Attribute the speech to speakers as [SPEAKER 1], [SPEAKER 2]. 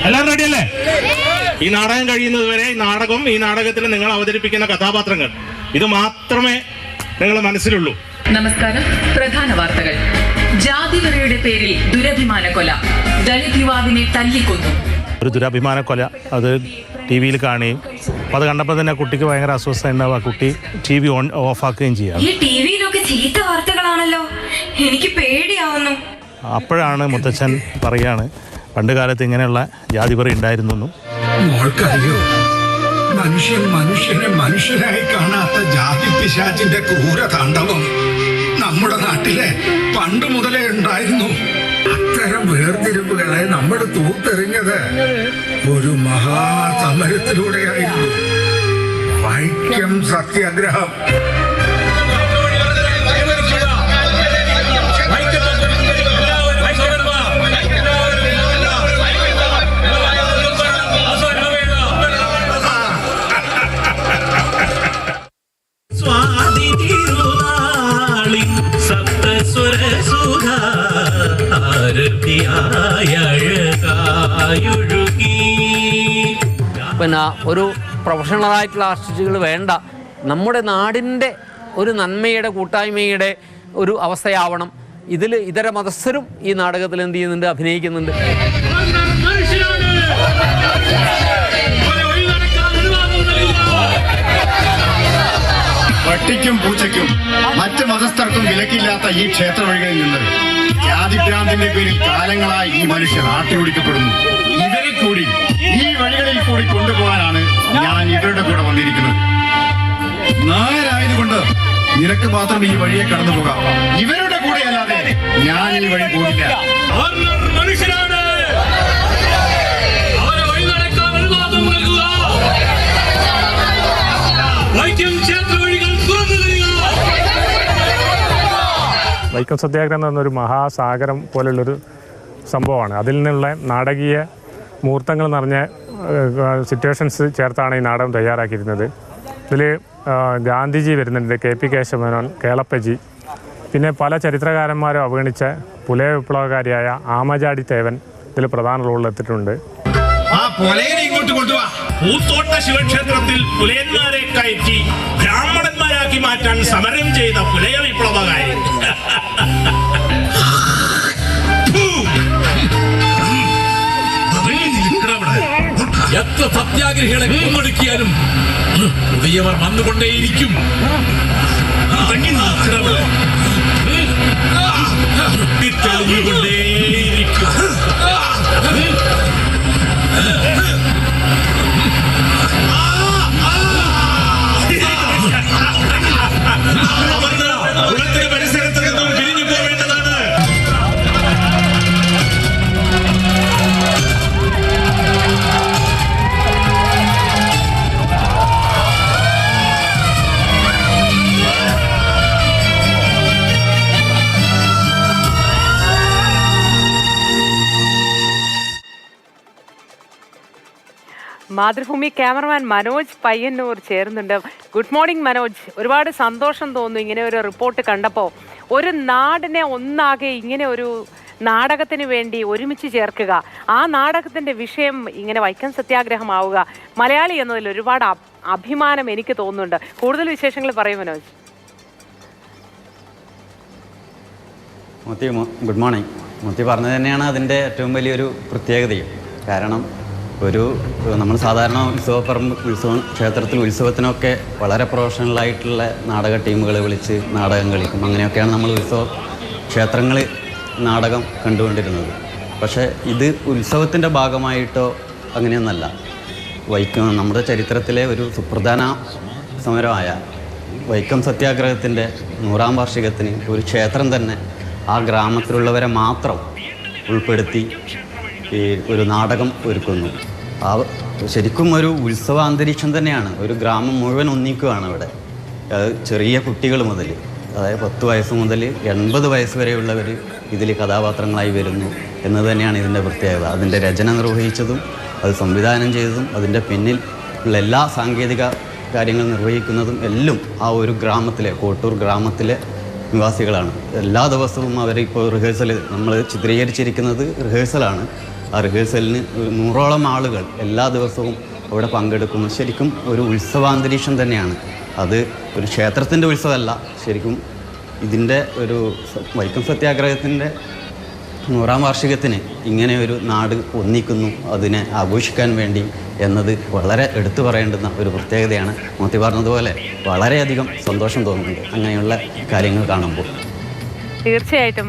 [SPEAKER 1] എല്ലാവരും റെഡിയല്ലേ? ഈ നാടകം കഴിയുന്നത് വരെ ഈ നാടകത്തിൽ നിങ്ങൾ അവതരിപ്പിക്കുന്ന കഥാപാത്രങ്ങൾ ഇത് മാത്രമേ നിങ്ങളുടെ മനസ്സിലുള്ളൂ.
[SPEAKER 2] നമസ്കാരം. പ്രധാന വാർത്തകൾ. ജാതിവെറിയുടെ പേരിൽ ദുരഭിമാന കൊല. ദളിത് യുവാവിനെ തല്ലിക്കൊന്നു.
[SPEAKER 3] ഒരു ദുരഭിമാന കൊല അത് ടി വിയിൽ കാണുകയും അത് കണ്ടപ്പോൾ തന്നെ കുട്ടിക്ക് ഭയങ്കര അസ്വസ്ഥത ഉണ്ടാവുക. കുട്ടി TV ഓഫാക്കുകയും ചെയ്യാം.
[SPEAKER 4] ഈ ടിവിയിലൊക്കെ ചീത്ത വാർത്തകളാണല്ലോ, എനിക്ക് പേടിയാവുന്നു.
[SPEAKER 3] അപ്പോഴാണ് മുത്തച്ഛൻ പറയാണ് പണ്ട് കാലത്ത് ഇങ്ങനെയുള്ള ജാതിപറി ഉണ്ടായിരുന്നു.
[SPEAKER 5] മോൾക്കറിയോ, മനുഷ്യനെ മനുഷ്യനായി കാണാത്ത ജാതി പിശാചിന്റെ ക്രൂര താണ്ഡവം നമ്മുടെ നാട്ടിലെ പണ്ട് മുതലേ ഉണ്ടായിരുന്നു. അത്തരം വേർതിരിവുകളെ നമ്മൾ തൂത്തെറിഞ്ഞത് ഒരു മഹാസമരത്തിലൂടെയായിരുന്നു. വൈക്കം സത്യാഗ്രഹം.
[SPEAKER 6] പിന്നെ ഒരു പ്രൊഫഷണലായിട്ടുള്ള ആർട്ടിസ്റ്റുകൾ വേണ്ട, നമ്മുടെ നാടിൻ്റെ ഒരു നന്മയുടെ കൂട്ടായ്മയുടെ ഒരു അവസ്ഥയാവണം. ഇതിൽ ഇതര മതസ്ഥരും ഈ നാടകത്തിൽ എന്ത് ചെയ്യുന്നുണ്ട്, അഭിനയിക്കുന്നുണ്ട്.
[SPEAKER 7] പട്ടിക്കും പൂച്ചയ്ക്കും മറ്റ് മതസ്ഥർക്കും വിലക്കില്ലാത്ത ഈ ക്ഷേത്ര വഴികളിൽ നിന്ന് ജാതിഭ്രാന്തിന്റെ പേരിൽ കാലങ്ങളായി ഈ മനുഷ്യർ ആട്ടിയോടിക്കപ്പെടുന്നു. ഇവരെ കൂടി ഈ വഴികളിൽ കൂടി കൊണ്ടുപോകാനാണ് ഞാൻ ഇവരുടെ കൂടെ വന്നിരിക്കുന്നത്. നായരായതുകൊണ്ട് നിനക്ക് മാത്രം ഈ വഴിയെ കടന്നു പോകാം. ഇവരുടെ കൂടെ അല്ലാതെ ഞാൻ ഈ വഴി പോകില്ല.
[SPEAKER 3] വൈക്കം സത്യാഗ്രഹം എന്ന് പറഞ്ഞൊരു മഹാസാഗരം പോലുള്ളൊരു സംഭവമാണ്. അതിൽ നിന്നുള്ള നാടകീയ മുഹൂർത്തങ്ങൾ നിറഞ്ഞ സിറ്റുവേഷൻസ് ചേർത്താണ് ഈ നാടകം തയ്യാറാക്കിയിരുന്നത്. ഇതിൽ ഗാന്ധിജി വരുന്നുണ്ട്, KP കേശവമേനോൻ, കേളപ്പജി, പിന്നെ പല ചരിത്രകാരന്മാരും അവഗണിച്ച പുലയ വിപ്ലവകാരിയായ ആമചാടി തേവൻ ഇതിൽ പ്രധാന റോളിലെത്തിയിട്ടുണ്ട്.
[SPEAKER 1] പൂത്തോട്ട ശിവക്ഷേത്രത്തിൽ പുലയന്മാരെ കയറ്റി ബ്രാഹ്മണന്മാരാക്കി മാറ്റാൻ സമരം ചെയ്ത പുലയ വിപ്ലവകാരി.
[SPEAKER 8] എത്ര സത്യാഗ്രഹികളെ കൊന്നൊടുക്കിയാലും പുതിയവർ വന്നുകൊണ്ടേയിരിക്കും. തെളിഞ്ഞുകൊണ്ടേയിരിക്കും.
[SPEAKER 1] പരിസരത്ത് നിന്നും പിരിഞ്ഞു പോവേണ്ടതാണ്.
[SPEAKER 9] മാതൃഭൂമി ക്യാമറമാൻ മനോജ് പയ്യന്നൂർ ചേരുന്നുണ്ട്. Good morning Manoj. ഒരുപാട് സന്തോഷം തോന്നുന്നു ഇങ്ങനെ ഒരു റിപ്പോർട്ട് കണ്ടപ്പോൾ. ഒരു നാടിനെ ഒന്നാകെ ഇങ്ങനെ ഒരു നാടകത്തിന് വേണ്ടി ഒരുമിച്ച് ചേർക്കുക, ആ നാടകത്തിൻ്റെ വിഷയം ഇങ്ങനെ വൈക്കം സത്യാഗ്രഹമാവുക, മലയാളി എന്നതിൽ ഒരുപാട് അഭിമാനം എനിക്ക് തോന്നുന്നുണ്ട്. കൂടുതൽ വിശേഷങ്ങൾ പറയും മനോജ്.
[SPEAKER 10] Good morning. മുത്തി പറഞ്ഞത് തന്നെയാണ് അതിൻ്റെ ഏറ്റവും വലിയൊരു പ്രത്യേകതയും. കാരണം നമ്മൾ സാധാരണ ക്ഷേത്രത്തിൽ ഉത്സവത്തിനൊക്കെ വളരെ പ്രൊഫഷണലായിട്ടുള്ള നാടക ടീമുകളെ വിളിച്ച് നാടകം കളിക്കും. അങ്ങനെയൊക്കെയാണ് നമ്മൾ ക്ഷേത്രങ്ങളിൽ നാടകം കണ്ടുകൊണ്ടിരുന്നത്. പക്ഷേ ഇത് ഉത്സവത്തിൻ്റെ ഭാഗമായിട്ടോ അങ്ങനെയൊന്നല്ല. നമ്മുടെ ചരിത്രത്തിലെ ഒരു സുപ്രധാന സമരമായ വൈക്കം സത്യാഗ്രഹത്തിൻ്റെ 100ാം വാർഷികത്തിന് ഒരു ക്ഷേത്രം തന്നെ ആ ഗ്രാമത്തിലുള്ളവരെ മാത്രം ഉൾപ്പെടുത്തി ഈ ഒരു നാടകം ഒരുക്കുന്നു. ശരിക്കും ഒരു ഉത്സവ അന്തരീക്ഷം തന്നെയാണ്. ഒരു ഗ്രാമം മുഴുവൻ ഒന്നിക്കുകയാണ് അവിടെ. ചെറിയ കുട്ടികൾ മുതൽ, അതായത് 10 വയസ്സ് മുതൽ 80 വയസ്സ് വരെയുള്ളവർ ഇതിൽ കഥാപാത്രങ്ങളായി വരുന്നു എന്നത് തന്നെയാണ് ഇതിൻ്റെ പ്രത്യേകത. അതിൻ്റെ രചന നിർവഹിച്ചതും അത് സംവിധാനം ചെയ്തതും അതിൻ്റെ പിന്നിൽ ഉള്ള എല്ലാ സാങ്കേതിക കാര്യങ്ങൾ നിർവഹിക്കുന്നതും എല്ലാം ആ ഒരു ഗ്രാമത്തിലെ, കോട്ടൂർ ഗ്രാമത്തിലെ നിവാസികളാണ്. എല്ലാ ദിവസവും അവരിപ്പോൾ റിഹേഴ്സൽ, നമ്മൾ ചിത്രീകരിച്ചിരിക്കുന്നത് റിഹേഴ്സലാണ്. ആ റിഹേഴ്സലിന് 100ഓളം ആളുകൾ എല്ലാ ദിവസവും അവിടെ പങ്കെടുക്കുന്നു. ശരിക്കും ഒരു ഉത്സവാന്തരീക്ഷം തന്നെയാണ്. അത് ഒരു ക്ഷേത്രത്തിൻ്റെ ഉത്സവമല്ല, ശരിക്കും ഇതിൻ്റെ ഒരു വൈക്കം സത്യാഗ്രഹത്തിൻ്റെ 100ാം വാർഷികത്തിന് ഇങ്ങനെ ഒരു നാട് ഒന്നിക്കുന്നു അതിനെ ആഘോഷിക്കാൻ വേണ്ടി എന്നത് വളരെ എടുത്തു പറയേണ്ടുന്ന ഒരു പ്രത്യേകതയാണ്. മോത്തി പറഞ്ഞതുപോലെ വളരെയധികം സന്തോഷം തോന്നുന്നുണ്ട് അങ്ങനെയുള്ള കാര്യങ്ങൾ കാണുമ്പോൾ.
[SPEAKER 9] തീർച്ചയായിട്ടും